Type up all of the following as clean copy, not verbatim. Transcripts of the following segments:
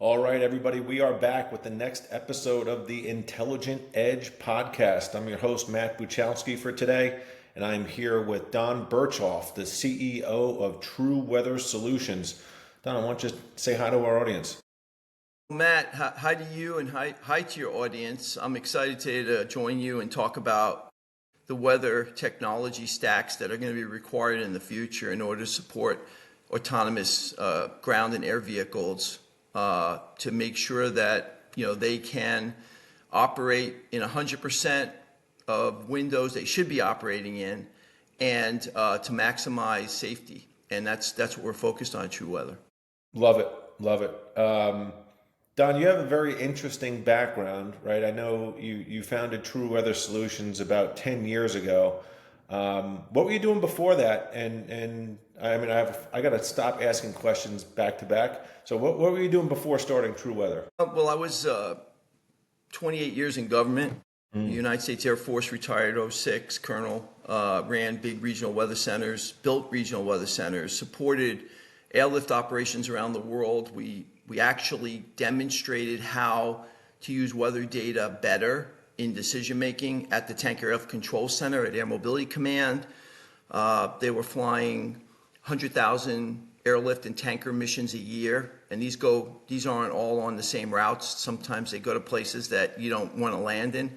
All right, everybody, we are back with the next episode of the Intelligent Edge podcast. I'm your host, Matt Buchalski, for today, and I'm here with Don Berchoff, the CEO of Tru Weather Solutions. Don, why don't you say hi to our audience? Matt, hi to you and hi to your audience. I'm excited today to join you and talk about the weather technology stacks that are going to be required in the future in order to support autonomous ground and air vehicles to make sure that they can operate in 100% of windows they should be operating in, and to maximize safety. And that's what we're focused on at Tru Weather. Love it, love it. Don, you have a very interesting background, right? I know you founded Tru Weather Solutions about 10 years ago. What were you doing before that? And I mean, I got to stop asking questions back to back. So what were you doing before starting Tru Weather? Well, I was 28 years in government. The United States Air Force, retired '06, colonel, ran big regional weather centers, built regional weather centers, supported airlift operations around the world. We actually demonstrated how to use weather data better in decision making at the Tanker Airlift Control Center at Air Mobility Command. They were flying 100,000 airlift and tanker missions a year, and these aren't all on the same routes. Sometimes they go to places that you don't want to land in.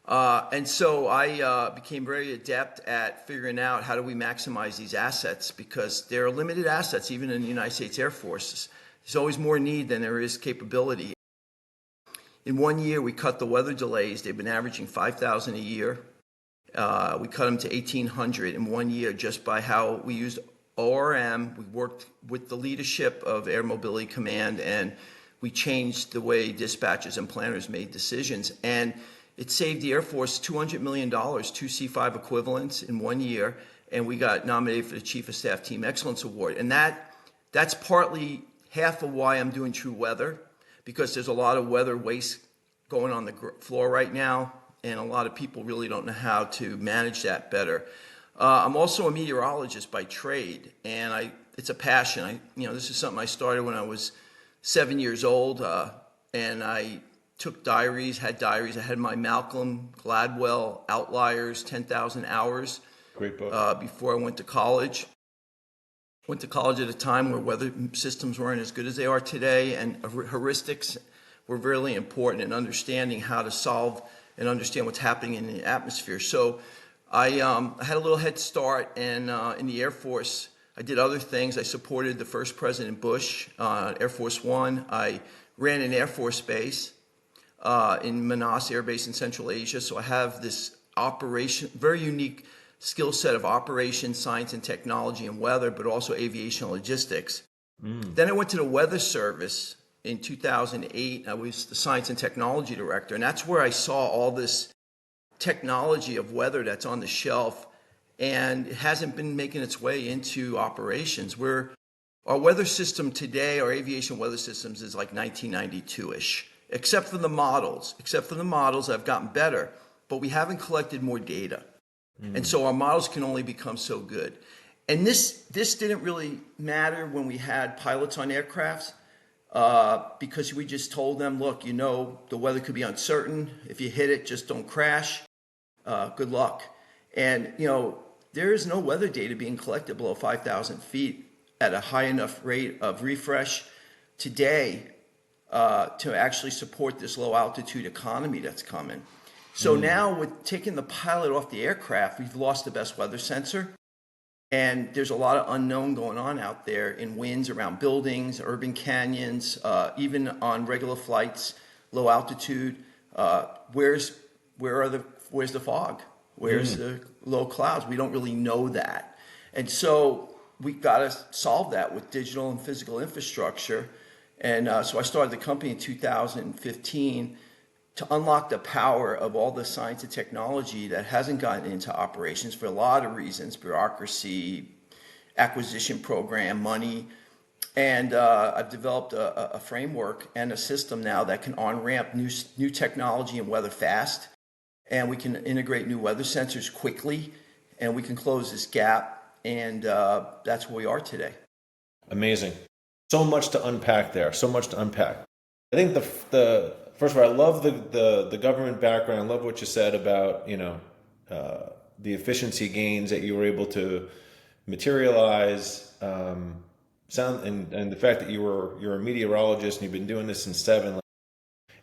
And so I became very adept at figuring out how do we maximize these assets, because there are limited assets even in the United States Air Force. There's always more need than there is capability. In 1 year, we cut the weather delays. They've been averaging 5,000 a year. We cut them to 1,800 in 1 year just by how we used ORM. We worked with the leadership of Air Mobility Command, and we changed the way dispatchers and planners made decisions. And it saved the Air Force $200 million, 2 C5 equivalents in 1 year, and we got nominated for the Chief of Staff Team Excellence Award. And that's partly half of why I'm doing Tru Weather, because there's a lot of weather waste going on the floor right now, and a lot of people really don't know how to manage that better. I'm also a meteorologist by trade, and it's a passion. This is something I started when I was 7 years old, and I took diaries, had diaries. I had my Malcolm Gladwell Outliers, 10,000 Hours. Great book. Before I went to college. Went to college at a time where weather systems weren't as good as they are today, and heuristics were really important in understanding how to solve and understand what's happening in the atmosphere. So I had a little head start, and in the Air Force, I did other things. I supported the first President Bush, Air Force One. I ran an Air Force base in Manas Air Base in Central Asia. So I have this very unique skill set of operations, science and technology, and weather, but also aviation logistics. Then I went to the Weather Service in 2008. I was the science and technology director, and that's where I saw all this technology of weather that's on the shelf, and it hasn't been making its way into operations. Our weather system today, our aviation weather systems, is like 1992-ish, except for the models. Except for the models have gotten better, but we haven't collected more data. And so our models can only become so good. And this didn't really matter when we had pilots on aircrafts, because we just told them, look, the weather could be uncertain. If you hit it, just don't crash. Good luck. And, there is no weather data being collected below 5,000 feet at a high enough rate of refresh today to actually support this low altitude economy that's coming. So now with taking the pilot off the aircraft, we've lost the best weather sensor. And there's a lot of unknown going on out there in winds around buildings, urban canyons, even on regular flights, low altitude. Where's the fog? Where's the low clouds? We don't really know that. And so we got to solve that with digital and physical infrastructure. And so I started the company in 2015 to unlock the power of all the science and technology that hasn't gotten into operations for a lot of reasons: bureaucracy, acquisition program, money. And I've developed a framework and a system now that can on-ramp new technology and weather fast. And we can integrate new weather sensors quickly, and we can close this gap. And that's where we are today. Amazing. So much to unpack there. So much to unpack. I think the first of all, I love the government background. I love what you said about the efficiency gains that you were able to materialize. Sound and the fact that you're a meteorologist and you've been doing this since seven.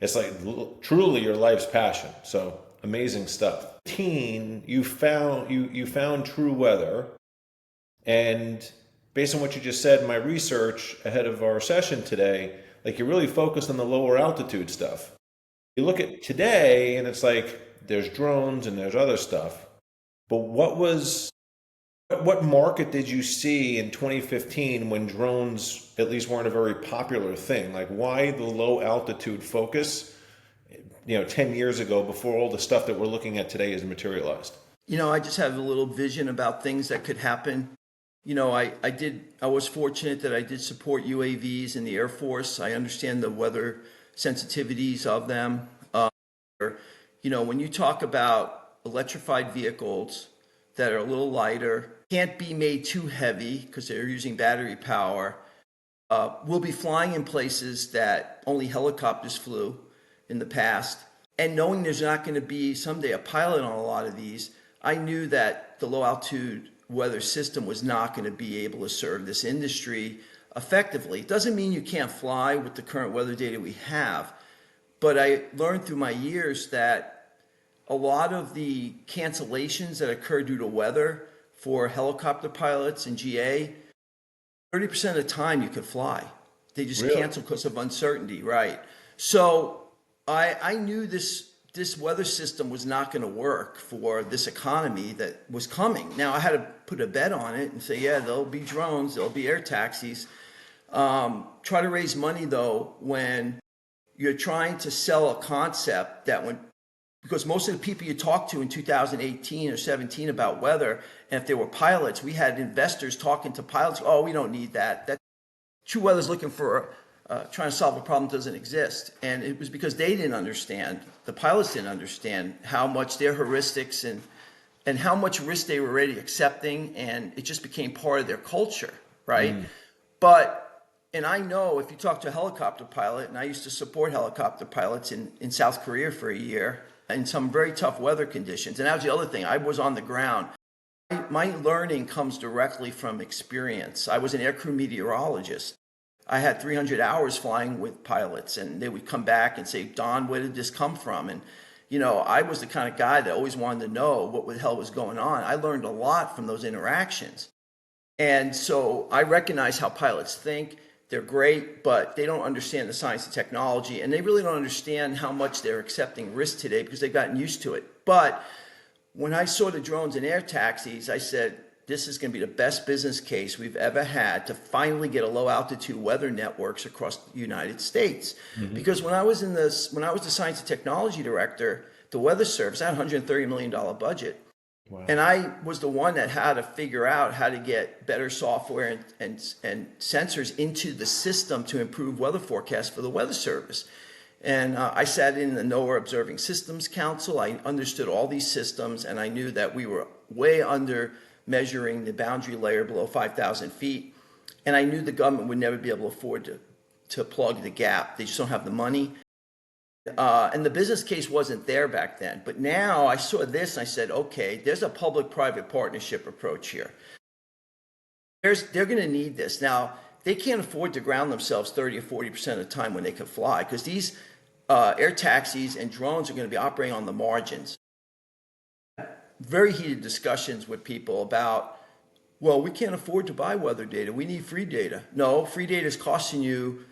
It's like truly your life's passion. So amazing stuff. You found True Weather, and based on what you just said in my research ahead of our session today, like you're really focused on the lower altitude stuff. You look at today, and it's like there's drones and there's other stuff. But what market did you see in 2015 when drones at least weren't a very popular thing? Like why the low altitude focus, 10 years ago before all the stuff that we're looking at today is materialized? I just have a little vision about things that could happen. I was fortunate that I did support UAVs in the Air Force. I understand the weather sensitivities of them. When you talk about electrified vehicles that are a little lighter, can't be made too heavy because they're using battery power, we'll be flying in places that only helicopters flew in the past. And knowing there's not going to be someday a pilot on a lot of these, I knew that the low altitude weather system was not going to be able to serve this industry effectively. It doesn't mean you can't fly with the current weather data we have, but I learned through my years that a lot of the cancellations that occur due to weather for helicopter pilots and GA, 30% of the time you could fly. They just Really? cancel because of uncertainty, right? So I knew this weather system was not going to work for this economy that was coming. Now I had to put a bet on it and say, yeah, there'll be drones, there'll be air taxis. Try to raise money though when you're trying to sell a concept because most of the people you talk to in 2018 or 17 about weather, and if they were pilots, we had investors talking to pilots. Oh, we don't need that. True Weather's looking for trying to solve a problem that doesn't exist. And it was because they didn't understand, the pilots didn't understand how much their heuristics and how much risk they were already accepting, and it just became part of their culture, right? And I know if you talk to a helicopter pilot, and I used to support helicopter pilots in South Korea for a year in some very tough weather conditions. And that was the other thing, I was on the ground. My learning comes directly from experience. I was an aircrew meteorologist. I had 300 hours flying with pilots, and they would come back and say, Don, where did this come from? And, I was the kind of guy that always wanted to know what the hell was going on. I learned a lot from those interactions. And so I recognize how pilots think. They're great, but they don't understand the science and technology, and they really don't understand how much they're accepting risk today because they've gotten used to it. But when I saw the drones and air taxis, I said, this is going to be the best business case we've ever had to finally get a low altitude weather networks across the United States. Mm-hmm. Because when I was the science and technology director, the Weather Service had a $130 million budget. Wow. And I was the one that had to figure out how to get better software and sensors into the system to improve weather forecasts for the Weather Service. And I sat in the NOAA Observing Systems Council. I understood all these systems, and I knew that we were way under measuring the boundary layer below 5,000 feet. And I knew the government would never be able to afford to plug the gap. They just don't have the money. And the business case wasn't there back then. But now I saw this and I said, okay, there's a public-private partnership approach here. They're going to need this. Now, they can't afford to ground themselves 30 or 40% of the time when they can fly, because these air taxis and drones are going to be operating on the margins. Very heated discussions with people about, well, we can't afford to buy weather data. We need free data. No, free data is costing you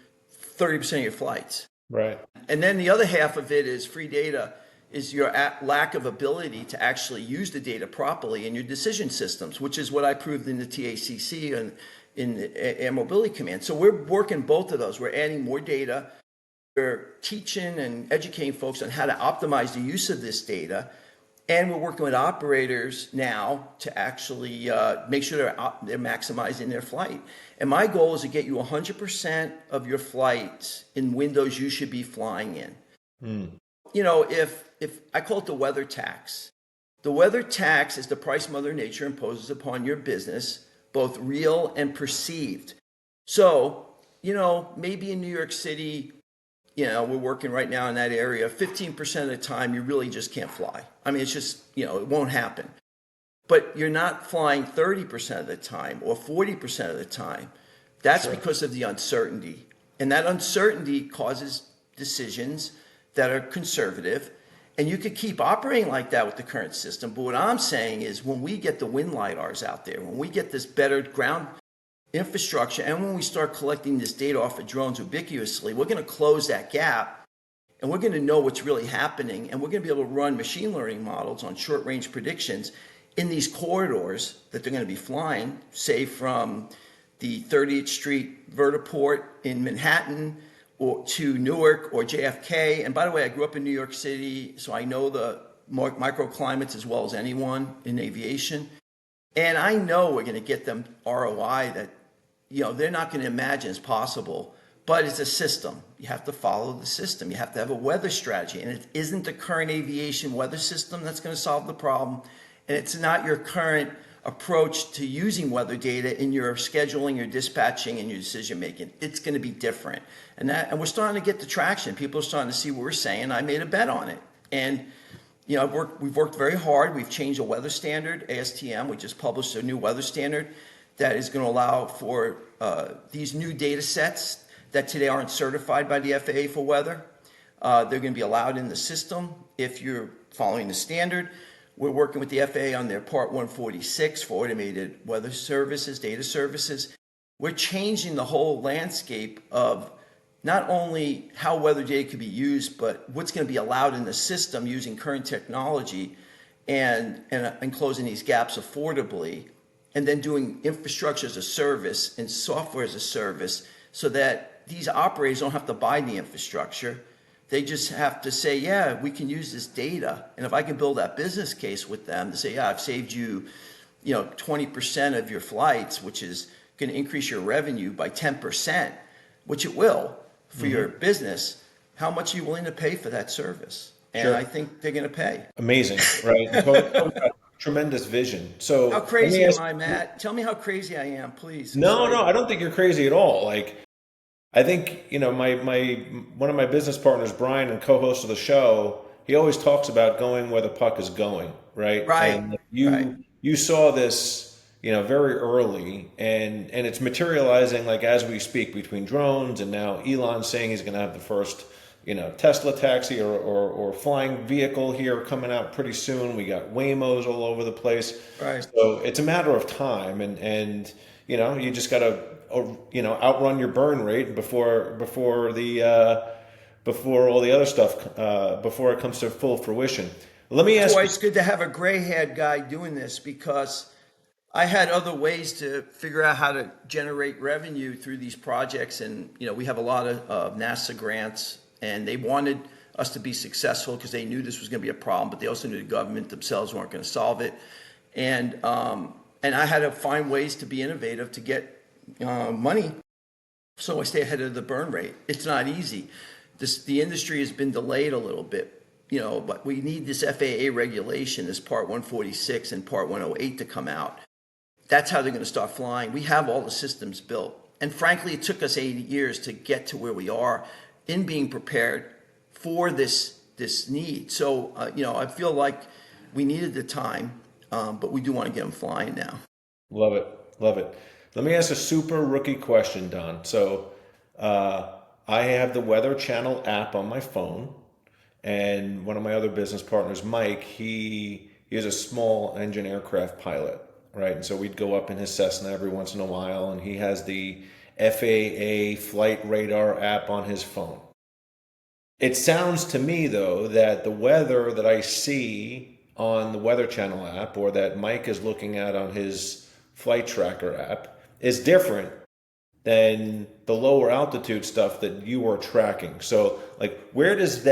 30% of your flights. Right. And then the other half of it is free data is your lack of ability to actually use the data properly in your decision systems, which is what I proved in the TACC and in the Air Mobility Command. So we're working both of those. We're adding more data. We're teaching and educating folks on how to optimize the use of this data. And we're working with operators now to actually make sure they're maximizing their flight. And my goal is to get you 100% of your flights in windows you should be flying in. If I call it the weather tax. The weather tax is the price Mother Nature imposes upon your business, both real and perceived. So, maybe in New York City, we're working right now in that area. 15% of the time, you really just can't fly. I mean, it's just, it won't happen. But you're not flying 30% of the time or 40% of the time. That's Sure. because of the uncertainty. And that uncertainty causes decisions that are conservative. And you could keep operating like that with the current system. But what I'm saying is when we get the wind LiDARs out there, when we get this better ground infrastructure, and when we start collecting this data off of drones ubiquitously, we're going to close that gap and we're going to know what's really happening. And we're going to be able to run machine learning models on short range predictions in these corridors that they're going to be flying, say from the 30th Street vertiport in Manhattan or to Newark or JFK. And by the way, I grew up in New York City, so I know the microclimates as well as anyone in aviation. And I know we're going to get them ROI that, they're not going to imagine is possible, but it's a system. You have to follow the system. You have to have a weather strategy. And it isn't the current aviation weather system that's going to solve the problem. And it's not your current approach to using weather data in your scheduling, your dispatching, and your decision making. It's going to be different. And we're starting to get the traction. People are starting to see what we're saying. I made a bet on it. And we've worked very hard. We've changed the weather standard, ASTM. We just published a new weather standard that is going to allow for these new data sets that today aren't certified by the FAA for weather. They're going to be allowed in the system if you're following the standard. We're working with the FAA on their Part 146 for automated weather services, data services. We're changing the whole landscape of not only how weather data could be used, but what's going to be allowed in the system using current technology and closing these gaps affordably, and then doing infrastructure as a service and software as a service so that these operators don't have to buy the infrastructure. They just have to say, yeah, we can use this data. And if I can build that business case with them to say, yeah, I've saved you, 20% of your flights, which is going to increase your revenue by 10%, which it will for your business. How much are you willing to pay for that service? And Sure. I think they're going to pay. Amazing, right? Talk about tremendous vision. How So let me crazy am ask. I, Matt? Tell me how crazy I am, please. No, Sorry. no, I don't think you're crazy at all. Like, I think, my one of my business partners, Brian, and co-host of the show, he always talks about going where the puck is going, right? Right, And right. you saw this, very early, and it's materializing like as we speak between drones and now Elon saying he's going to have the first, Tesla taxi or flying vehicle here coming out pretty soon. We got Waymos all over the place. Right. So it's a matter of time, and you just got to outrun your burn rate before all the other stuff before it comes to full fruition. Let me That's ask why you. it's good to have a gray-haired guy doing this because I had other ways to figure out how to generate revenue through these projects. And, we have a lot of NASA grants and they wanted us to be successful because they knew this was going to be a problem, but they also knew the government themselves weren't going to solve it. And I had to find ways to be innovative to get money so I stay ahead of the burn rate. It's not easy. The industry has been delayed a little bit, but we need this FAA regulation, this Part 146 and Part 108 to come out. That's how they're going to start flying. We have all the systems built. And frankly, it took us 80 years to get to where we are in being prepared for this need. So, I feel like we needed the time, but we do want to get them flying now. Love it. Love it. Let me ask a super rookie question, Don. So, I have the Weather Channel app on my phone, and one of my other business partners, Mike, he is a small engine aircraft pilot, right? And so we'd go up in his Cessna every once in a while, and he has the FAA flight radar app on his phone. It sounds to me, though, that the weather that I see on the Weather Channel app or that Mike is looking at on his flight tracker app is different than the lower altitude stuff that you are tracking. So, like, where does the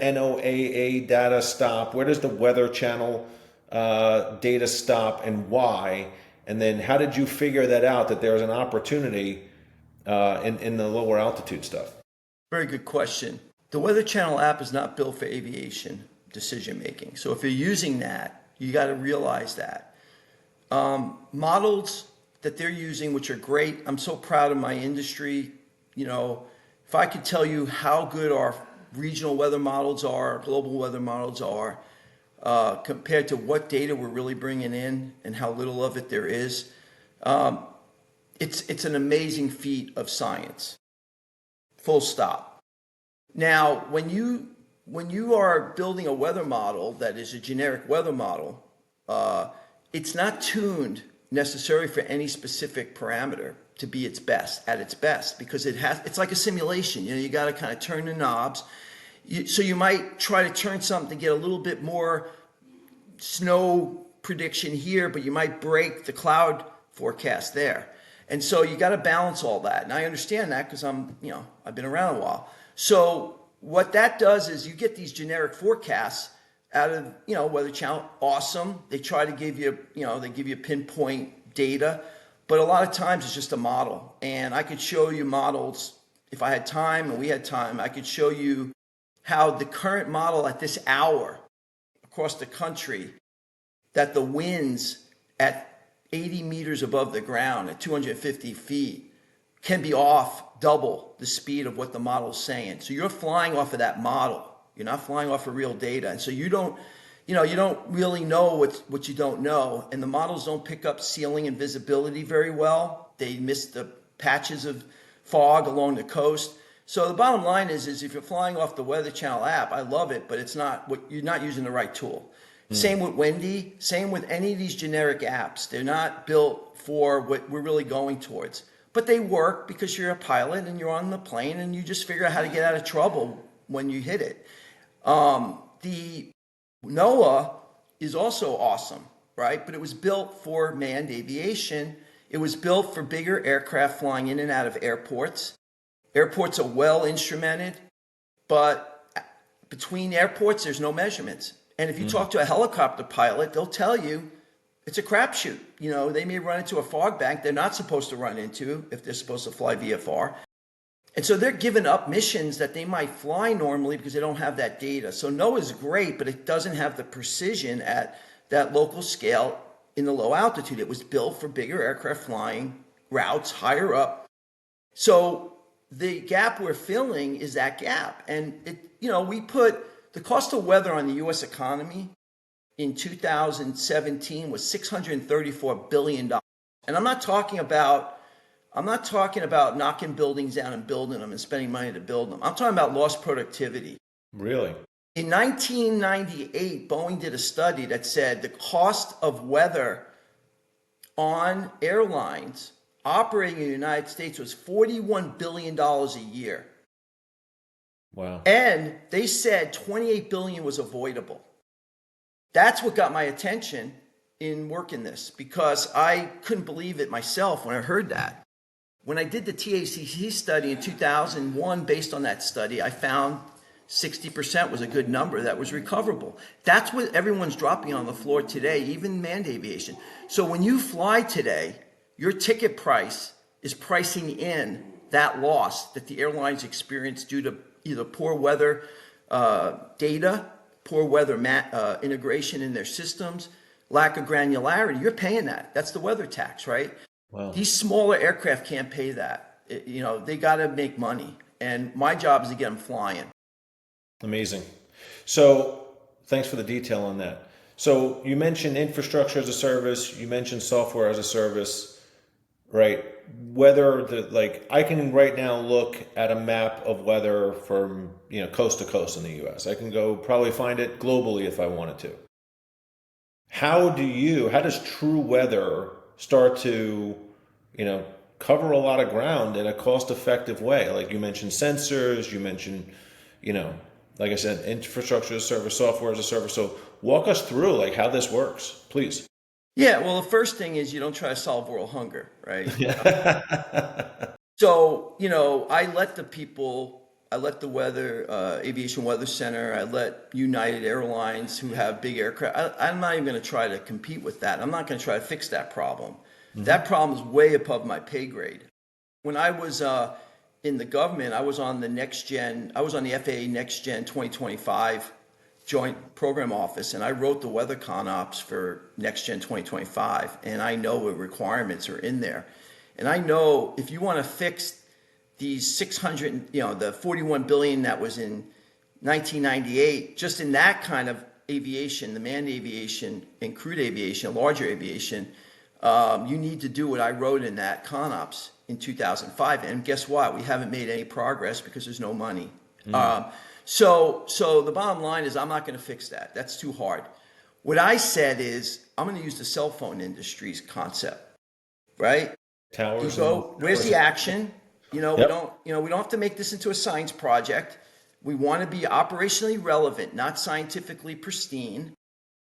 NOAA data stop? Where does the Weather Channel data stop, and why? And then how did you figure that out, that there's an opportunity in the lower altitude stuff? Very good question. The Weather Channel app is not built for aviation decision making. So if you're using that, you got to realize that. Models that they're using, which are great. I'm so proud of my industry, if I could tell you how good our regional weather models are, global weather models are, compared to what data we're really bringing in and how little of it there is, it's an amazing feat of science. Full stop. Now, when you are building a weather model that is a generic weather model, it's not tuned necessarily for any specific parameter to be its best, because it's like a simulation. You got to kind of turn the knobs. So you might try to turn something to get a little bit more snow prediction here, but you might break the cloud forecast there. And so you got to balance all that. And I understand that because I've been around a while. So what that does is you get these generic forecasts out of, Weather Channel. Awesome. They try to give you, they give you pinpoint data, but a lot of times it's just a model. And I could show you models if I had time and we had time. I could show you how the current model at this hour across the country, that the winds at 80 meters above the ground at 250 feet can be off double the speed of what the model is saying. So you're flying off of that model. You're not flying off of real data. And so you don't really know what you don't know. And the models don't pick up ceiling and visibility very well. They miss the patches of fog along the coast. So the bottom line is if you're flying off the Weather Channel app, I love it, but you're not using the right tool. Same with Wendy, same with any of these generic apps. They're not built for what we're really going towards. But they work because you're a pilot and you're on the plane and you just figure out how to get out of trouble when you hit it. The NOAA is also awesome, right? But it was built for manned aviation. It was built for bigger aircraft flying in and out of airports. Airports are well instrumented, but between airports, there's no measurements. And if you talk to a helicopter pilot, they'll tell you it's a crapshoot. They may run into a fog bank they're not supposed to run into if they're supposed to fly VFR. And so they're giving up missions that they might fly normally because they don't have that data. So NOAA is great, but it doesn't have the precision at that local scale in the low altitude. It was built for bigger aircraft flying routes higher up. So the gap we're filling is that gap. And we put the cost of weather on the U.S. economy in 2017 was $634 billion. And I'm not talking about knocking buildings down and building them and spending money to build them. I'm talking about lost productivity. Really? In 1998, Boeing did a study that said the cost of weather on airlines operating in the United States was $41 billion a year. Wow. And they said 28 billion was avoidable. That's what got my attention in working this, because I couldn't believe it myself when I heard that. When I did the TACC study in 2001, based on that study, I found 60% was a good number that was recoverable. That's what everyone's dropping on the floor today, even manned aviation. So when you fly today, your ticket price is pricing in that loss that the airlines experience due to either poor weather data, poor weather integration in their systems, lack of granularity. You're paying that. That's the weather tax, right? Wow. These smaller aircraft can't pay that. They got to make money. And my job is to get them flying. Amazing. So thanks for the detail on that. So you mentioned infrastructure as a service, you mentioned software as a service, right? I can right now look at a map of weather from, coast to coast in the US. I can go probably find it globally if I wanted to. How does Tru Weather start to, cover a lot of ground in a cost-effective way? Like you mentioned sensors, you mentioned, like I said, infrastructure as a service, software as a service. So walk us through how this works, please. Yeah, well, the first thing is you don't try to solve world hunger, right? So, I let the Aviation Weather Center, I let United Airlines, who have big aircraft, I'm not even going to try to compete with that. I'm not going to try to fix that problem. Mm-hmm. That problem is way above my pay grade. When I was in the government, I was on the FAA Next Gen 2025 Joint Program Office, and I wrote the weather con ops for Next Gen 2025, and I know what requirements are in there. And I know if you want to fix these 600, the 41 billion that was in 1998, just in that kind of aviation, the manned aviation and crewed aviation, larger aviation, you need to do what I wrote in that ConOps in 2005. And guess what? We haven't made any progress because there's no money. So the bottom line is I'm not going to fix that. That's too hard. What I said is I'm going to use the cell phone industry's concept, right? You Towers and go, where's towers. the action? We Yep. don't have to make this into a science project. We want to be operationally relevant, not scientifically pristine.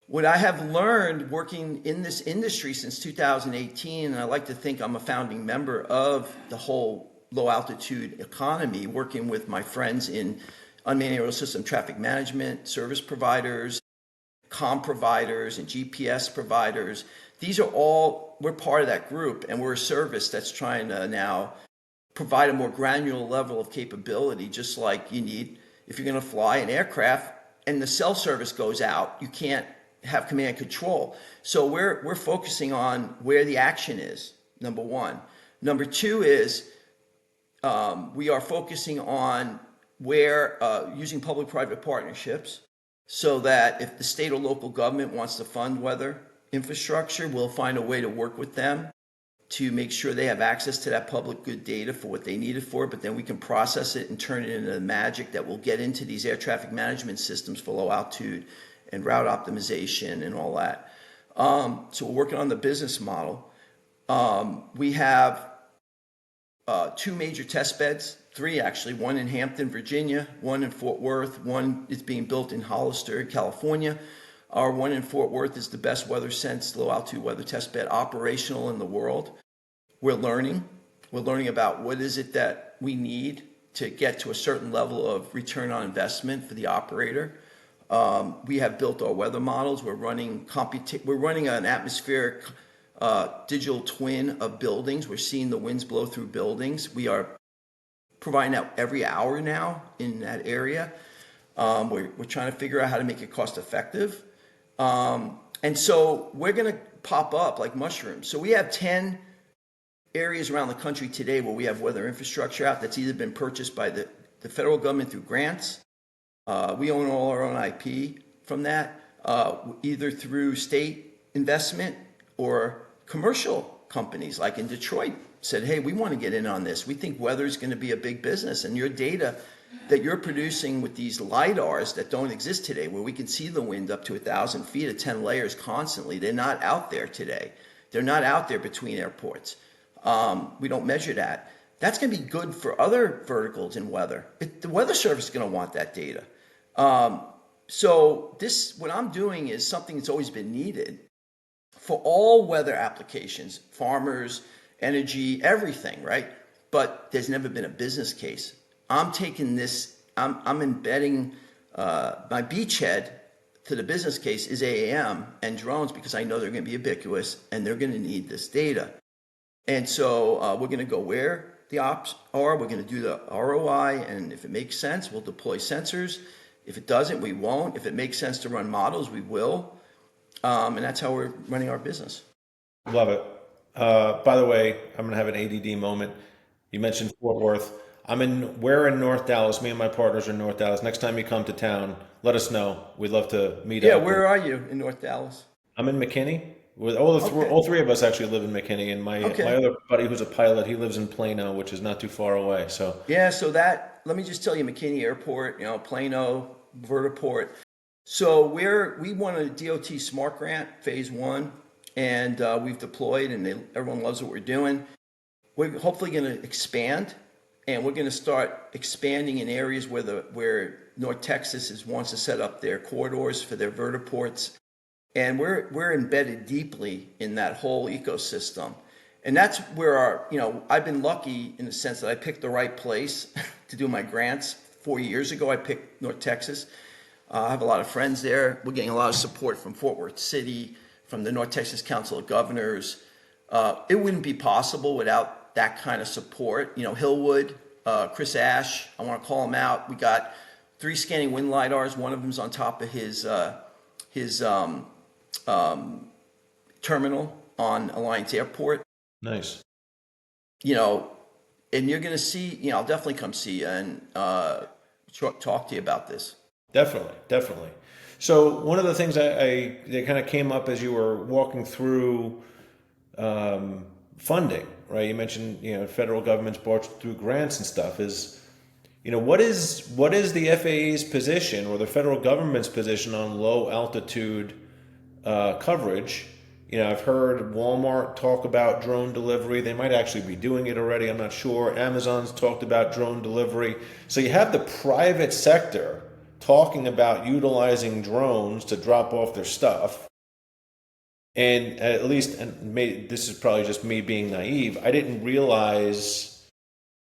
What I have learned working in this industry since 2018, and I like to think I'm a founding member of the whole low altitude economy, working with my friends in unmanned aerial system traffic management, service providers, comm providers, and GPS providers. These are all, we're part of that group, and we're a service that's trying to now provide a more granular level of capability, just like you need if you're going to fly an aircraft and the cell service goes out, you can't have command and control. So we're focusing on where the action is, number one. Number two is we are focusing on where using public-private partnerships so that if the state or local government wants to fund weather infrastructure, we'll find a way to work with them to make sure they have access to that public good data for what they need it for, but then we can process it and turn it into the magic that will get into these air traffic management systems for low altitude and route optimization and all that. So we're working on the business model. We have two major test beds, three actually, one in Hampton, Virginia, one in Fort Worth, one is being built in Hollister, California. Our one in Fort Worth is the best weather sense, low altitude weather test bed operational in the world. We're learning about what is it that we need to get to a certain level of return on investment for the operator. We have built our weather models. We're running an atmospheric digital twin of buildings. We're seeing the winds blow through buildings. We are providing that every hour now in that area. We're trying to figure out how to make it cost effective. And so we're going to pop up like mushrooms. So we have 10 areas around the country today where we have weather infrastructure out that's either been purchased by the federal government through grants. We own all our own IP from that, either through state investment or commercial companies like in Detroit said, hey, we want to get in on this. We think weather is going to be a big business, and your data that you're producing with these LIDARs that don't exist today, where we can see the wind up to 1,000 feet at 10 layers constantly, they're not out there today. They're not out there between airports. We don't measure that. That's going to be good for other verticals in weather. The Weather Service is going to want that data. So what I'm doing is something that's always been needed for all weather applications, farmers, energy, everything, right? But there's never been a business case. I'm taking this, I'm embedding my beachhead to the business case is AAM and drones because I know they're going to be ubiquitous and they're going to need this data. And so we're going to go where the ops are. We're going to do the ROI, and if it makes sense, we'll deploy sensors. If it doesn't, we won't. If it makes sense to run models, we will. And that's how we're running our business. Love it. By the way, I'm gonna have an ADD moment. You mentioned Fort Worth. We're in North Dallas. Me and my partners are in North Dallas. Next time you come to town, let us know. We'd love to meet Yeah, up. where are you in North Dallas? I'm in McKinney. With Okay. all three of us actually live in McKinney, and my Okay. other buddy who's a pilot, he lives in Plano, which is not too far away. So Yeah, so let me just tell you, McKinney Airport, Plano, Vertiport. So we won a DOT Smart Grant, phase one, and we've deployed, and everyone loves what we're doing. We're hopefully going to expand, and we're going to start expanding in areas where North Texas wants to set up their corridors for their vertiports, and we're embedded deeply in that whole ecosystem. And that's where I've been lucky in the sense that I picked the right place to do my grants. 4 years ago, I picked North Texas. I have a lot of friends there. We're getting a lot of support from Fort Worth City, from the North Texas Council of Governors. It wouldn't be possible without that kind of support. Hillwood, Chris Ash, I want to call him out. We got 3 scanning wind LIDARs. One of them's on top of his terminal on Alliance Airport. nice. You know, and you're going to see, I'll definitely come see you and talk to you about this. Definitely, definitely. So one of the things that kind of came up as you were walking through funding, right? You mentioned federal government's brought through grants and stuff. Is what is the FAA's position or the federal government's position on low altitude coverage? I've heard Walmart talk about drone delivery. They might actually be doing it already. I'm not sure. Amazon's talked about drone delivery. So you have the private sector talking about utilizing drones to drop off their stuff. And at least, this is probably just me being naive, I didn't realize.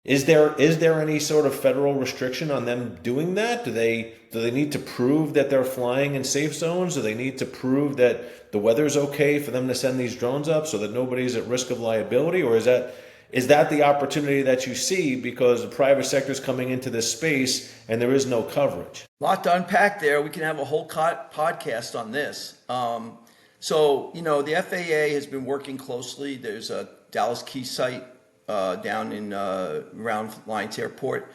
Is there any sort of federal restriction on them doing that? Do they need to prove that they're flying in safe zones? Do they need to prove that the weather's okay for them to send these drones up so that nobody's at risk of liability? Or is that the opportunity that you see because the private sector is coming into this space and there is no coverage? A lot to unpack there. We can have a whole podcast on this. The FAA has been working closely. There's a Dallas Key site down in around Lyons Airport,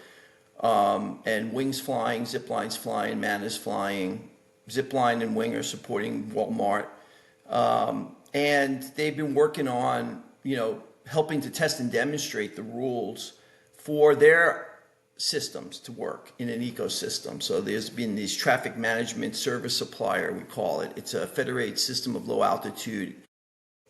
and Wing's flying, Zipline's flying, Man is flying. Zipline and Wing are supporting Walmart, and they've been working on helping to test and demonstrate the rules for their systems to work in an ecosystem. So there's been these traffic management service supplier, we call it. It's a federated system of low altitude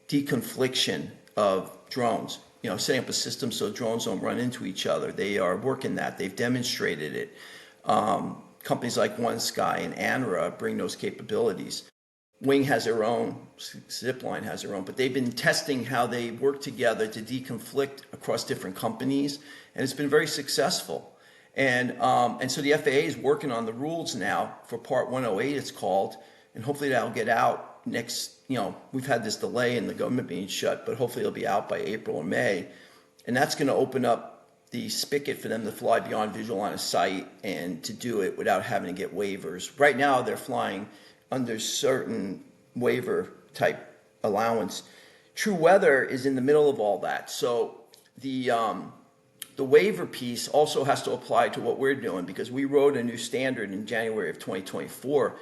deconfliction of drones. Setting up a system so drones don't run into each other. They are working that. They've demonstrated it. Companies like OneSky and ANRA bring those capabilities. Wing has their own, Zipline has their own, but they've been testing how they work together to deconflict across different companies, and it's been very successful. And so the FAA is working on the rules now for Part 108, it's called, and hopefully that'll get out next. We've had this delay in the government being shut, but hopefully it'll be out by April or May. And that's going to open up the spigot for them to fly beyond visual line of sight and to do it without having to get waivers. Right now, they're flying under certain waiver type allowance. Tru Weather is in the middle of all that. So the waiver piece also has to apply to what we're doing because we wrote a new standard in January of 2024.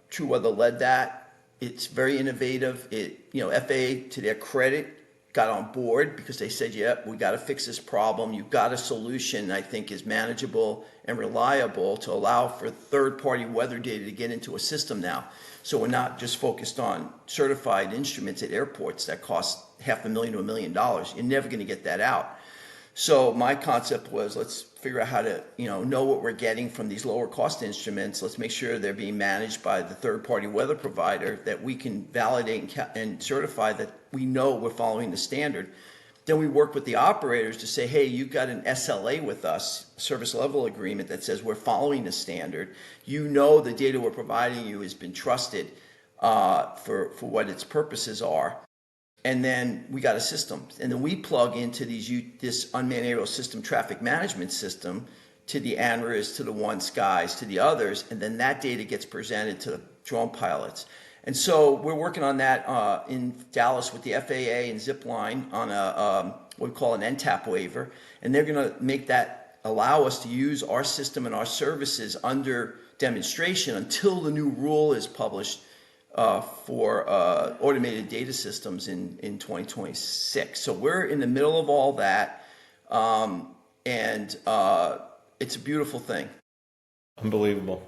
Tru Weather led that. It's very innovative. FAA, to their credit, got on board because they said, "Yep, we got to fix this problem. You've got a solution I think is manageable and reliable to allow for third-party weather data to get into a system now." So we're not just focused on certified instruments at airports that cost $500,000 to $1 million. You're never going to get that out. So my concept was, let's figure out how to, know what we're getting from these lower cost instruments. Let's make sure they're being managed by the third party weather provider, that we can validate and certify that we know we're following the standard. Then we work with the operators to say, hey, you've got an SLA with us, service level agreement, that says we're following the standard. The data we're providing you has been trusted for what its purposes are. And then we got a system, and then we plug into this unmanned aerial system traffic management system to the ANRAs, to the OneSkys, to the others, and then that data gets presented to the drone pilots. And so we're working on that in Dallas with the FAA and Zipline on what we call an NTAP waiver, and they're going to make that allow us to use our system and our services under demonstration until the new rule is published for automated data systems in 2026. So we're in the middle of all that, and it's a beautiful thing. Unbelievable.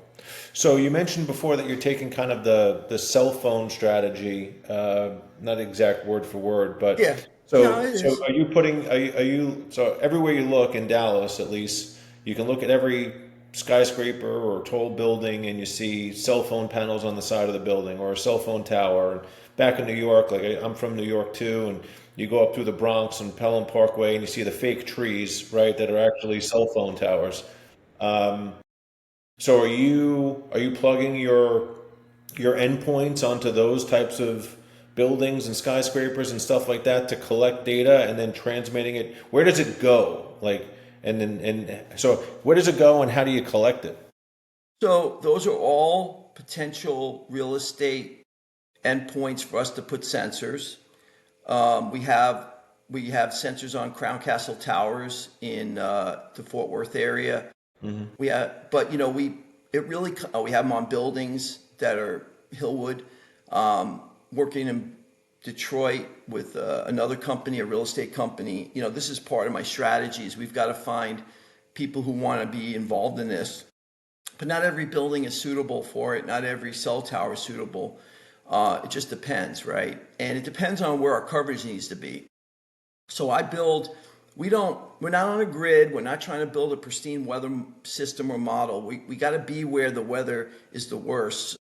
So you mentioned before that you're taking kind of the cell phone strategy, not exact word for word, but Yeah. so No, it so is. are you putting are you so everywhere you look in Dallas, at least, you can look at every skyscraper or tall building and you see cell phone panels on the side of the building or a cell phone tower. And back in New York, like I'm from New York too, and you go up through the Bronx and Pelham Parkway and you see the fake trees, right, that are actually cell phone towers. So are you plugging your endpoints onto those types of buildings and skyscrapers and stuff like that to collect data and then transmitting it? Where does it go? So where does it go and how do you collect it? So those are all potential real estate endpoints for us to put sensors. We have We have sensors on Crown Castle towers in the Fort Worth area. We have, but we have them on buildings that are Hillwood, working in Detroit with another company, a real estate company. This is part of my strategies. We've got to find people who want to be involved in this, but not every building is suitable for it. Not every cell tower is suitable. It just depends, right? And it depends on where our coverage needs to be. So we're not on a grid. We're not trying to build a pristine weather system or model. We got to be where the weather is the worst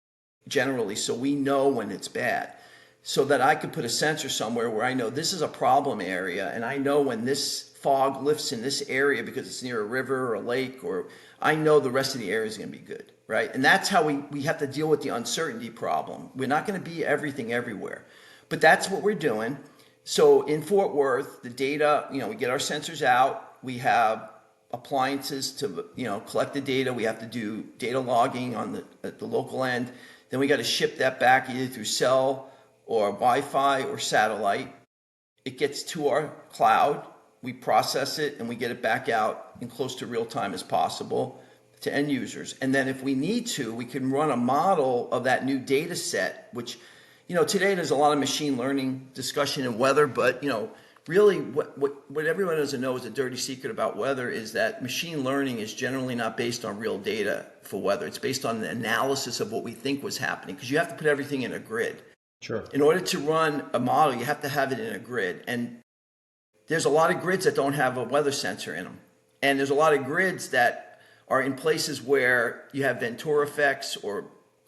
generally, so we know when it's bad, so that I could put a sensor somewhere where I know this is a problem area, and I know when this fog lifts in this area because it's near a river or a lake, or I know the rest of the area is going to be good, right? And that's how we have to deal with the uncertainty problem. We're not going to be everything everywhere, but that's what we're doing. So in Fort Worth, the data, we get our sensors out. We have appliances to, collect the data. We have to do data logging at the local end. Then we got to ship that back either through cell or Wi-Fi or satellite. It gets to our cloud. We process it and we get it back out in close to real time as possible to end users. And then if we need to, we can run a model of that new data set, which today there's a lot of machine learning discussion in weather, but really what everyone doesn't know is a dirty secret about weather is that machine learning is generally not based on real data for weather. It's based on the analysis of what we think was happening, because you have to put everything in a grid. Sure. In order to run a model, you have to have it in a grid. And there's a lot of grids that don't have a weather sensor in them. And there's a lot of grids that are in places where you have Ventura effects or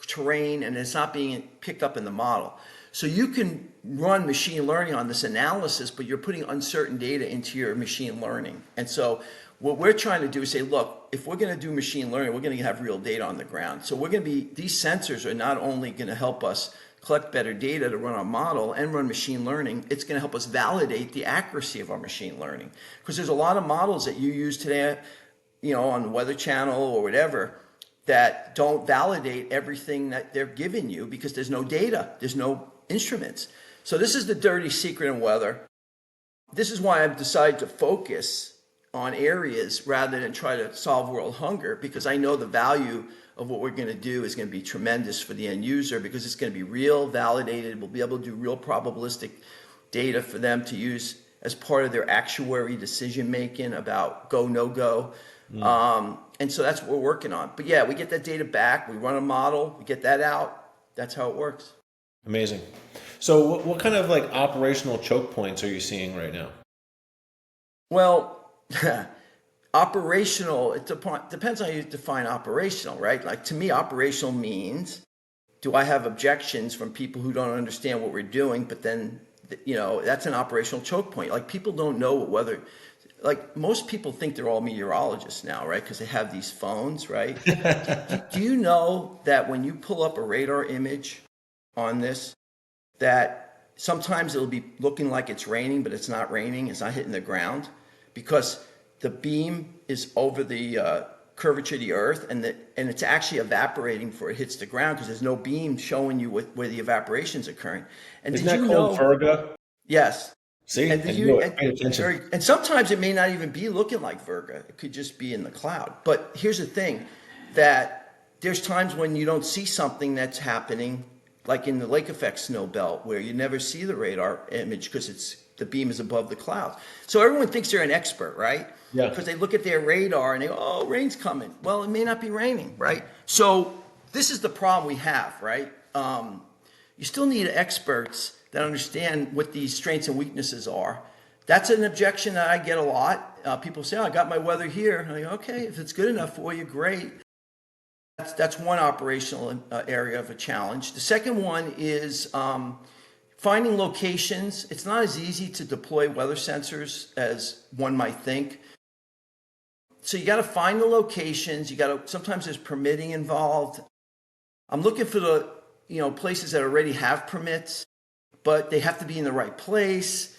terrain, and it's not being picked up in the model. So you can run machine learning on this analysis, but you're putting uncertain data into your machine learning. And so what we're trying to do is say, look, if we're going to do machine learning, we're going to have real data on the ground. So these sensors are not only going to help us collect better data to run our model and run machine learning, it's going to help us validate the accuracy of our machine learning. Because there's a lot of models that you use today, on the Weather Channel or whatever, that don't validate everything that they're giving you because there's no data, there's no instruments. So this is the dirty secret in weather. This is why I've decided to focus on areas rather than try to solve world hunger, because I know the value of what we're going to do is going to be tremendous for the end user, because it's going to be real, validated. We'll be able to do real probabilistic data for them to use as part of their actuary decision making about go, no go. And so that's what we're working on. But yeah, we get that data back, we run a model, we get that out. That's how it works. Amazing. So what kind of operational choke points are you seeing right now? Well, operational, it depends on how you define operational, right? Like, to me, operational means, do I have objections from people who don't understand what we're doing? But then, that's an operational choke point. Like, people don't know what weather, most people think they're all meteorologists now, right? Because they have these phones, right? Do you know that when you pull up a radar image on this, that sometimes it'll be looking like it's raining, but it's not raining, it's not hitting the ground, because the beam is over the curvature of the earth, and it's actually evaporating before it hits the ground, because there's no beam showing you where the evaporation is occurring. And Isn't that called Virga? Yes. See, And pay attention. and sometimes it may not even be looking like Virga. It could just be in the cloud. But here's the thing, that there's times when you don't see something that's happening, like in the lake effect snow belt, where you never see the radar image because the beam is above the clouds. So everyone thinks they're an expert, right? Yeah. Because they look at their radar and they go, oh, rain's coming. Well, it may not be raining, right? So this is the problem we have, right? You still need experts that understand what these strengths and weaknesses are. That's an objection that I get a lot. People say, oh, I got my weather here. And I go, okay, if it's good enough for you, great. That's one operational area of a challenge. The second one is finding locations. It's not as easy to deploy weather sensors as one might think. So you got to find the locations. Sometimes there's permitting involved. I'm looking for the places that already have permits, but they have to be in the right place.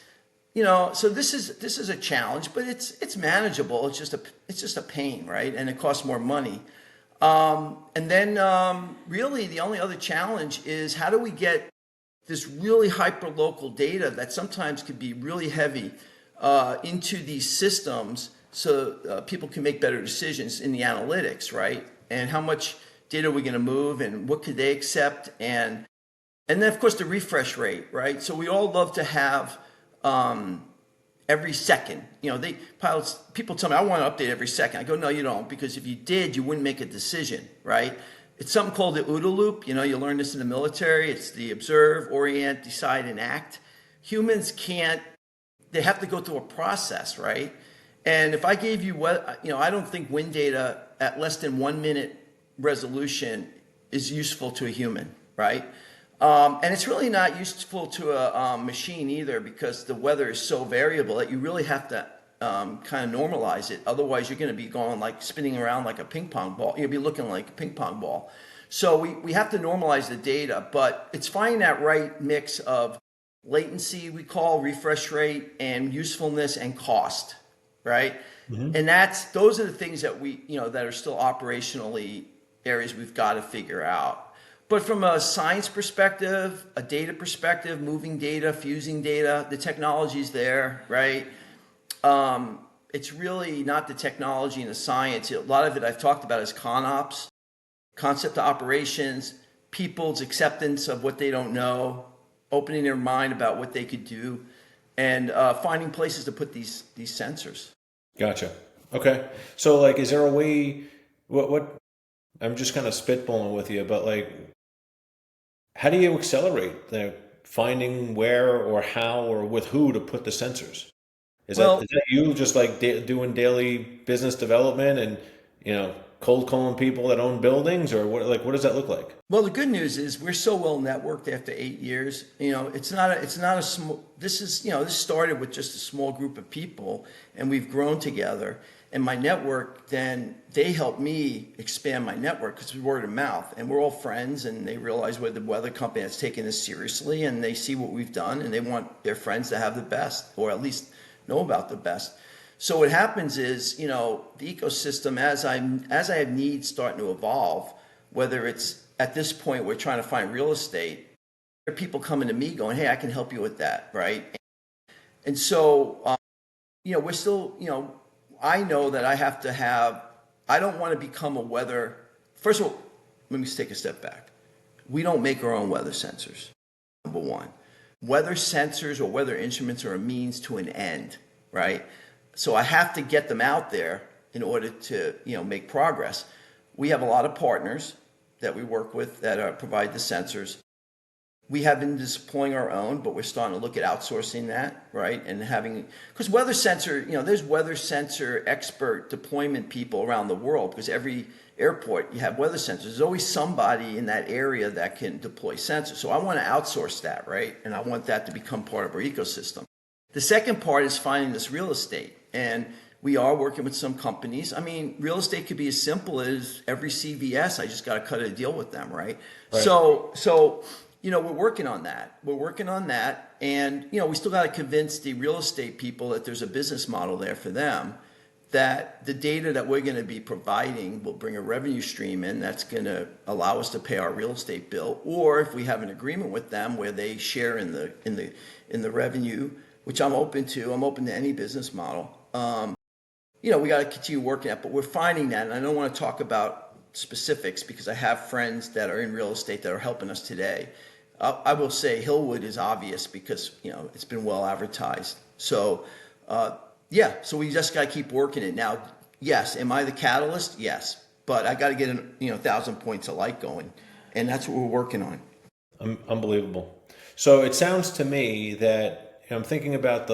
So this is a challenge, but it's manageable. It's just a pain, right? And it costs more money. And then really the only other challenge is, how do we get this really hyper-local data that sometimes could be really heavy into these systems so people can make better decisions in the analytics, right? And how much data are we going to move and what could they accept? And then, of course, the refresh rate, right? So we all love to have every second. You know, people tell me, I want to update every second. I go, no, you don't, because if you did, you wouldn't make a decision, right? It's something called the OODA loop. You know, you learn this in the military. It's the observe, orient, decide, and act. Humans can't, they have to go through a process, right? And if I gave you what, you know, I don't think wind data at less than 1 minute resolution is useful to a human, right? And it's really not useful to a machine either, because the weather is so variable that you really have to kind of normalize it. Otherwise, you're going to be going like spinning around like a ping pong ball. You'll be looking like a ping pong ball. So we have to normalize the data, but it's finding that right mix of latency, we call refresh rate, and usefulness and cost, right? And those are the things that that are still operationally areas we've got to figure out. But from a science perspective, a data perspective, moving data, fusing data, the technology's there, right? It's really not the technology and the science. A lot of it I've talked about is ConOps, concept of operations, people's acceptance of what they don't know, opening their mind about what they could do, and finding places to put these sensors. Gotcha. Okay. So like, is there a way, what, I'm just kind of spitballing with you, but like, how do you accelerate the finding where or how or with who to put the sensors? Well, Is that you just like doing daily business development and, cold calling people that own buildings, or what does that look like? Well, the good news is we're so well networked after 8 years. You know, it's not a small, this started with just a small group of people, and we've grown together. And my network, then they help me expand my network because it's word of mouth, and we're all friends, and they realize we're the weather company that's taking this seriously, and they see what we've done, and they want their friends to have the best, or at least know about the best. So what happens is, the ecosystem, as I have needs starting to evolve, whether it's at this point we're trying to find real estate, there are people coming to me going, hey, I can help you with that, right? And so, we're still, I know that I don't want to become a weather, first of all, let me just take a step back. We don't make our own weather sensors, number one. Weather sensors or weather instruments are a means to an end, right? So I have to get them out there in order to, make progress. We have a lot of partners that we work with that provide the sensors. We have been deploying our own, but we're starting to look at outsourcing that, right? And because weather sensor, there's weather sensor expert deployment people around the world, because every airport you have weather sensors. There's always somebody in that area that can deploy sensors. So I want to outsource that, right? And I want that to become part of our ecosystem. The second part is finding this real estate. And we are working with some companies. I mean, real estate could be as simple as every CVS, I just got to cut a deal with them, right? Right. So we're working on that. And, we still got to convince the real estate people that there's a business model there for them, that the data that we're going to be providing will bring a revenue stream in that's going to allow us to pay our real estate bill. Or if we have an agreement with them where they share in the revenue, which I'm open to any business model. We got to continue working at, but we're finding that, and I don't want to talk about specifics because I have friends that are in real estate that are helping us today. I will say Hillwood is obvious because, it's been well advertised. So, so we just got to keep working it. Now, yes, am I the catalyst? Yes, but I got to get 1,000 points of light going, and that's what we're working on. Unbelievable. So it sounds to me that I'm thinking about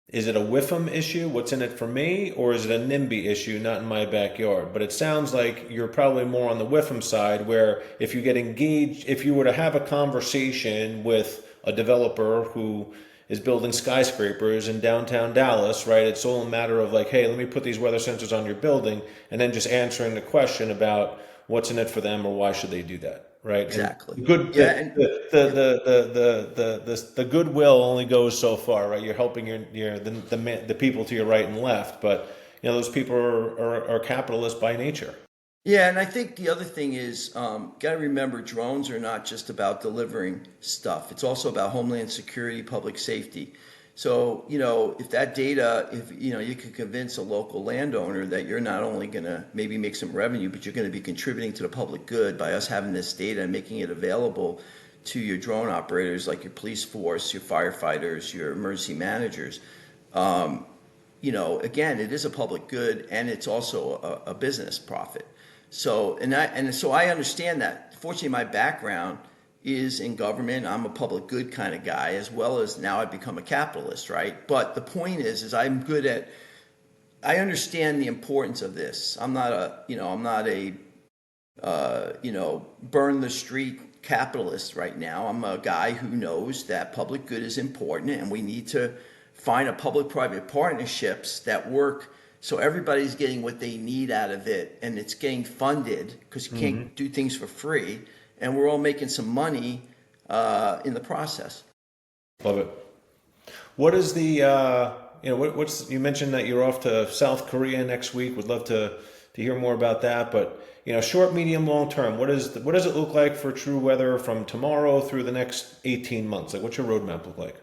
is it a WIFM issue? What's in it for me? Or is it a NIMBY issue, not in my backyard? But it sounds like you're probably more on the WIFM side, where if you get engaged, if you were to have a conversation with a developer who is building skyscrapers in downtown Dallas, right? It's all a matter of hey, let me put these weather sensors on your building, and then just answering the question about what's in it for them or why should they do that. Right. Exactly. And the goodwill only goes so far, right? You're helping the people to your right and left, but those people are capitalists by nature. Yeah, and I think the other thing is, got to remember, drones are not just about delivering stuff. It's also about homeland security, public safety. So, if that data, if, you could convince a local landowner that you're not only going to maybe make some revenue, but you're going to be contributing to the public good by us having this data and making it available to your drone operators, like your police force, your firefighters, your emergency managers. Again, it is a public good and it's also a business profit. So I understand that. Fortunately, my background is in government. I'm a public good kind of guy, as well as now I've become a capitalist, right? But the point is I understand the importance of this. I'm not a burn the street capitalist right now. I'm a guy who knows that public good is important and we need to find a public-private partnerships that work so everybody's getting what they need out of it and it's getting funded because you Hmm. can't do things for free and we're all making some money in the process. Love it. What is the what's you mentioned that you're off to South Korea next week? Would love to hear more about that. But short, medium, long term, what does it look like for True Weather from tomorrow through the next 18 months? Like, what's your roadmap look like?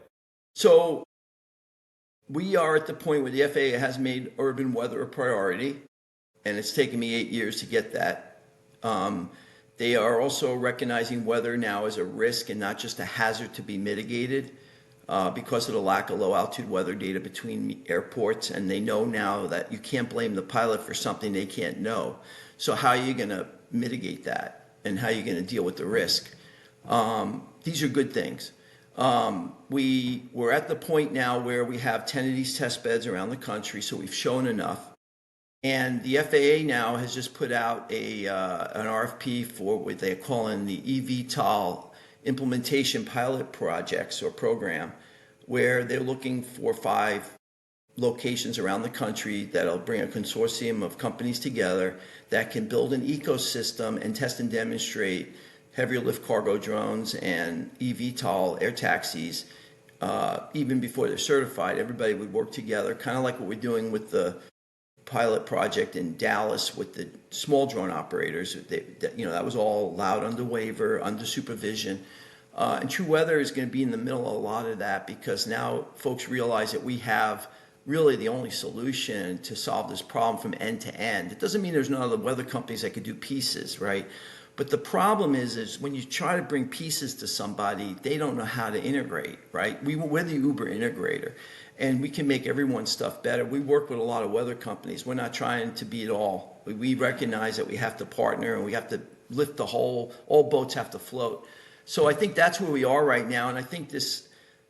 So we are at the point where the FAA has made urban weather a priority, and it's taken me 8 years to get that. They are also recognizing weather now as a risk and not just a hazard to be mitigated because of the lack of low altitude weather data between airports. And they know now that you can't blame the pilot for something they can't know. So how are you going to mitigate that? And how are you going to deal with the risk? These are good things. We're at the point now where we have 10 of these test beds around the country, so we've shown enough. And the FAA now has just put out an RFP for what they call in the eVTOL implementation pilot projects or program, where they're looking for 5 locations around the country that'll bring a consortium of companies together that can build an ecosystem and test and demonstrate heavier lift cargo drones and eVTOL air taxis. Even before they're certified, everybody would work together, kind of like what we're doing with the pilot project in Dallas with the small drone operators. That was all allowed under waiver, under supervision. And True Weather is going to be in the middle of a lot of that because now folks realize that we have really the only solution to solve this problem from end to end. It doesn't mean there's no other weather companies that could do pieces, right? But the problem is when you try to bring pieces to somebody, they don't know how to integrate, right? We're the Uber integrator, and we can make everyone's stuff better. We work with a lot of weather companies. We're not trying to be it all. We recognize that we have to partner and we have to lift the whole, all boats have to float. So I think that's where we are right now, and I think this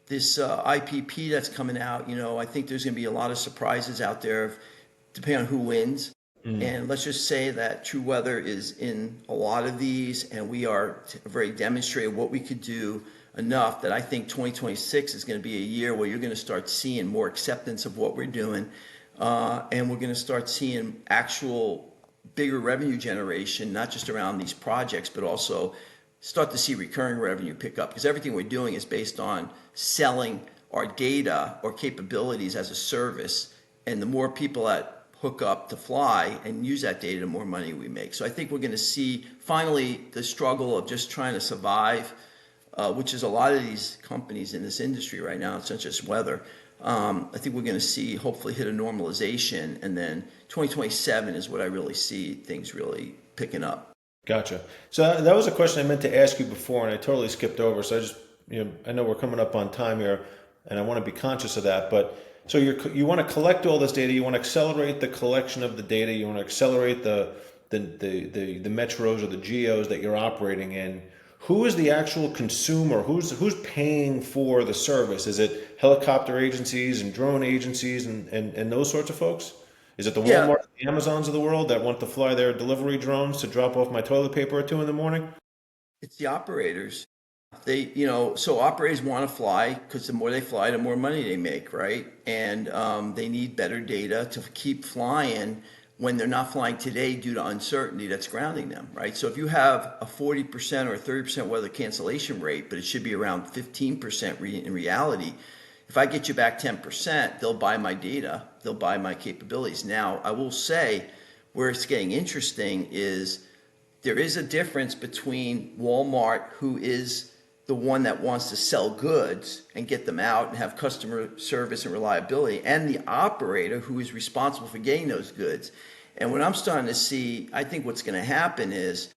IPP that's coming out, I think there's going to be a lot of surprises out there, depending on who wins. And let's just say that True Weather is in a lot of these, and we are very demonstrating what we could do enough that I think 2026 is going to be a year where you're going to start seeing more acceptance of what we're doing, and we're going to start seeing actual bigger revenue generation, not just around these projects, but also start to see recurring revenue pick up because everything we're doing is based on selling our data or capabilities as a service. And the more people that hook up to fly and use that data, the more money we make. So I think we're going to see finally the struggle of just trying to survive, which is a lot of these companies in this industry right now. It's not just weather. I think we're going to see hopefully hit a normalization, and then 2027 is what I really see things really picking up. Gotcha. So that was a question I meant to ask you before, and I totally skipped over. So I know we're coming up on time here, and I want to be conscious of that. But so you want to collect all this data. You want to accelerate the collection of the data. You want to accelerate the metros or the geos that you're operating in. Who is the actual consumer? Who's paying for the service? Is it helicopter agencies and drone agencies and those sorts of folks? Is it the Yeah, Walmart, the Amazons of the world that want to fly their delivery drones to drop off my toilet paper at 2 in the morning? it's the operators. So operators want to fly because the more they fly, the more money they make, right? And they need better data to keep flying when they're not flying today due to uncertainty that's grounding them, right? So if you have a 40% or a 30% weather cancellation rate, but it should be around 15% in reality, if I get you back 10%, they'll buy my data, they'll buy my capabilities. Now, I will say, where it's getting interesting is there is a difference between Walmart, who is the one that wants to sell goods and get them out and have customer service and reliability, and the operator who is responsible for getting those goods. And what I'm starting to see, I think what's going to happen is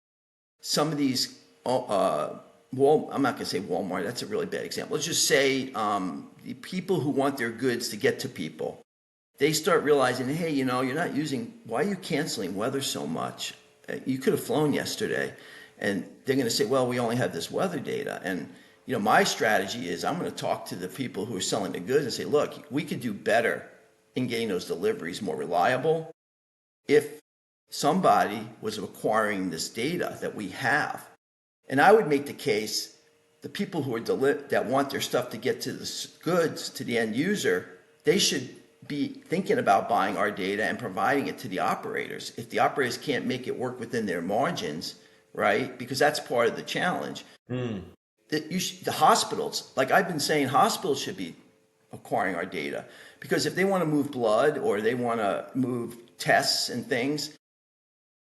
some of these, I'm not going to say Walmart, that's a really bad example. Let's just say the people who want their goods to get to people, they start realizing, hey, you're not using, why are you canceling weather so much? You could have flown yesterday. And they're going to say, well, we only have this weather data. And, my strategy is I'm going to talk to the people who are selling the goods and say, look, we could do better in getting those deliveries more reliable if somebody was acquiring this data that we have. And I would make the case, the people who are that want their stuff to get to the goods, to the end user, they should be thinking about buying our data and providing it to the operators. If the operators can't make it work within their margins, right? Because that's part of the challenge. The hospitals, like I've been saying, hospitals should be acquiring our data, because if they want to move blood or they want to move tests and things,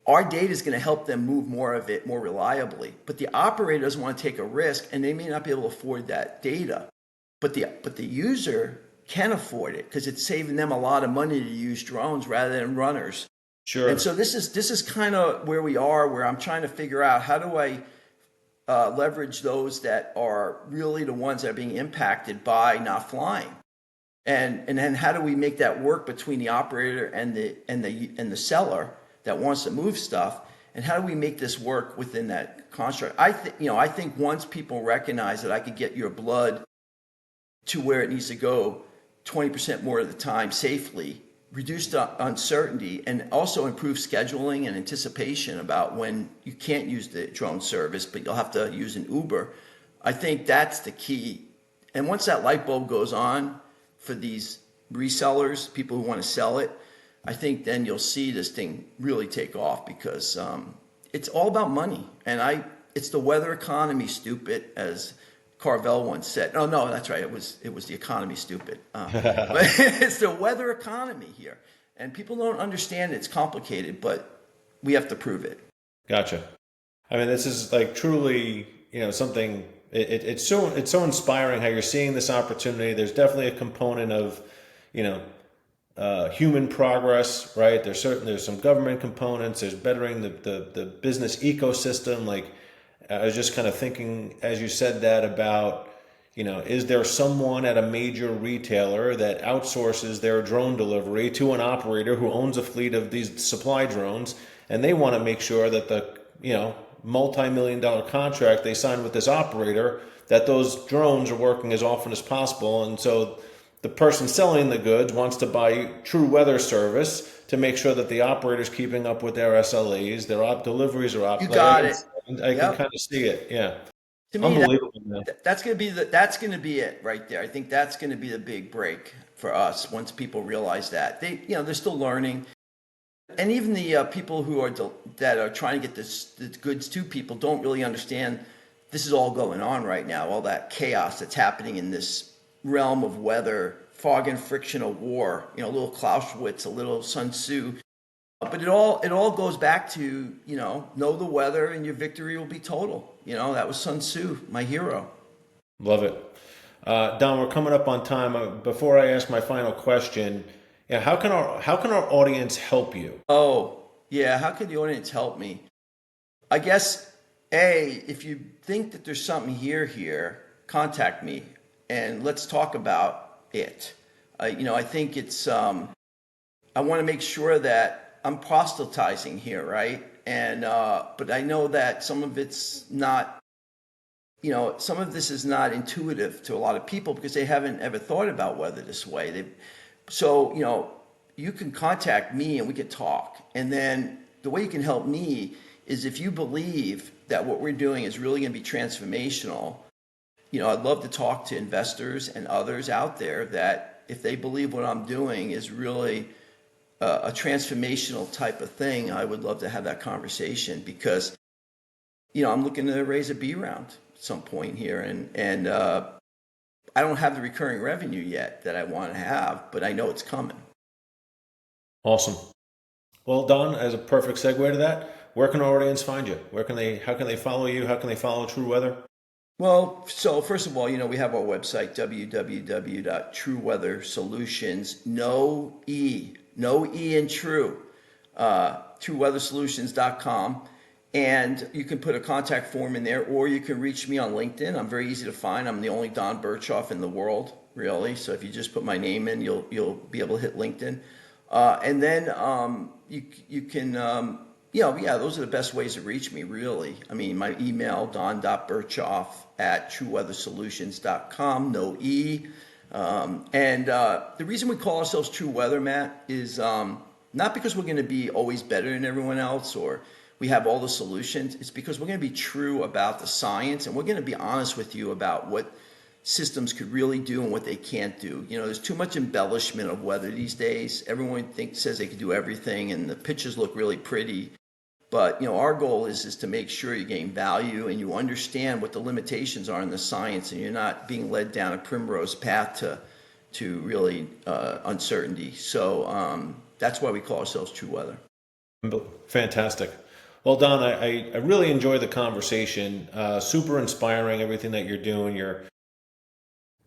our data is going to help them move more of it more reliably. But the operator doesn't want to take a risk, and they may not be able to afford that data. But the user can afford it because it's saving them a lot of money to use drones rather than runners. Sure. And so this is kind of where we are, where I'm trying to figure out how do I leverage those that are really the ones that are being impacted by not flying, and then how do we make that work between the operator and the seller that wants to move stuff, and how do we make this work within that construct? I think once people recognize that I could get your blood to where it needs to go 20% more of the time safely, reduce the uncertainty, and also improve scheduling and anticipation about when you can't use the drone service, but you'll have to use an Uber. I think that's the key. And once that light bulb goes on for these resellers, people who want to sell it, I think then you'll see this thing really take off, because it's all about money. And it's the weather economy, stupid, as Carvel once said. Oh no, that's right. It was the economy, stupid. But it's the weather economy here, and people don't understand it's complicated, but we have to prove it. Gotcha. I mean, this is like truly, something. It's so inspiring how you're seeing this opportunity. There's definitely a component of, human progress, right? There's some government components. There's bettering the business ecosystem. Like, I was just kind of thinking as you said that about, is there someone at a major retailer that outsources their drone delivery to an operator who owns a fleet of these supply drones, and they want to make sure that the, multi-million-dollar contract they signed with this operator, that those drones are working as often as possible. And so the person selling the goods wants to buy Tru Weather Service to make sure that the operator's keeping up with their SLAs, their deliveries are up. You got it. I can Yep. kind of see it. Yeah. To me, Unbelievable, man. that's going to be it right there. I think that's going to be the big break for us once people realize that they're still learning. And even the people that are trying to get the goods to people don't really understand this is all going on right now, all that chaos that's happening in this realm of weather, fog and friction of war, a little Clausewitz, a little Sun Tzu. But it all goes back to, know the weather and your victory will be total. That was Sun Tzu, my hero. Love it. Don, we're coming up on time. Before I ask my final question, how can our audience help you? Oh, yeah. How can the audience help me? I guess, if you think that there's something here, contact me and let's talk about it. I think it's, I want to make sure that I'm proselytizing here, right? And, but I know that some of it's not, some of this is not intuitive to a lot of people because they haven't ever thought about weather this way. So, you can contact me and we can talk. And then the way you can help me is if you believe that what we're doing is really going to be transformational. I'd love to talk to investors and others out there that if they believe what I'm doing is really a transformational type of thing, I would love to have that conversation because, I'm looking to raise a B round at some point here. And I don't have the recurring revenue yet that I want to have, but I know it's coming. Awesome. Well, Don, as a perfect segue to that, where can our audience find you? How can they follow you? How can they follow True Weather? Well, so first of all, we have our website, www.trueweathersolutions, no E in true, trueweathersolutions.com. And you can put a contact form in there, or you can reach me on LinkedIn. I'm very easy to find. I'm the only Don Berchoff in the world, really. So if you just put my name in, you'll be able to hit LinkedIn. And then you can yeah, those are the best ways to reach me, really. I mean, my email, don.berchoff@trueweathersolutions.com, no E. And the reason we call ourselves True Weather, Matt, is not because we're going to be always better than everyone else or we have all the solutions. It's because we're going to be true about the science, and we're going to be honest with you about what systems could really do and what they can't do. There's too much embellishment of weather these days. Everyone says they can do everything, and the pictures look really pretty. But our goal is to make sure you gain value and you understand what the limitations are in the science, and you're not being led down a primrose path to really uncertainty. So that's why we call ourselves True Weather. Fantastic. Well, Don, I really enjoy the conversation. Super inspiring, everything that you're doing.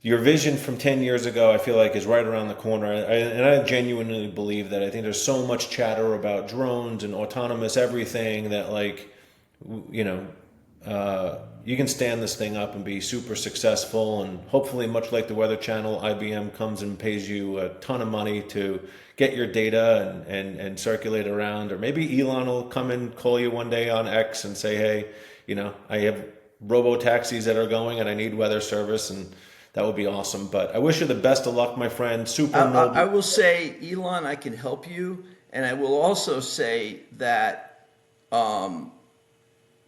Your vision from 10 years ago, I feel like, is right around the corner. And I genuinely believe that. I think there's so much chatter about drones and autonomous everything that, like, you know, you can stand this thing up and be super successful. And hopefully, much like the Weather Channel, IBM comes and pays you a ton of money to get your data and circulate around. Or maybe Elon will come and call you one day on X and say, hey, I have robo taxis that are going and I need weather service. And that would be awesome. But I wish you the best of luck, my friend. Super I noble. will say, Elon, I can help you. And I will also say that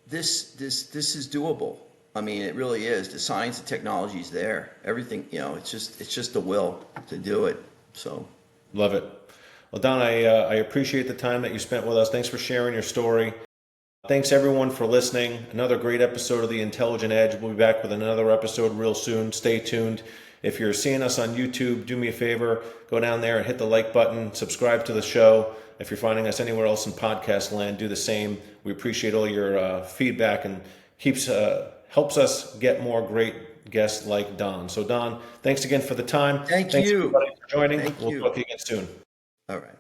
this is doable. I mean, it really is. The science and technology is there. Everything, it's just the will to do it. So Love it. Well, Don, I appreciate the time that you spent with us. Thanks for sharing your story. Thanks everyone for listening. Another great episode of The Intelligent Edge. We'll be back with another episode real soon. Stay tuned. If you're seeing us on YouTube, do me a favor, go down there and hit the like button, subscribe to the show. If you're finding us anywhere else in podcast land, do the same. We appreciate all your feedback and helps us get more great guests like Don. So Don, thanks again for the time. thank Thanks you. everybody for joining. Thank We'll you. talk to you again soon. All right.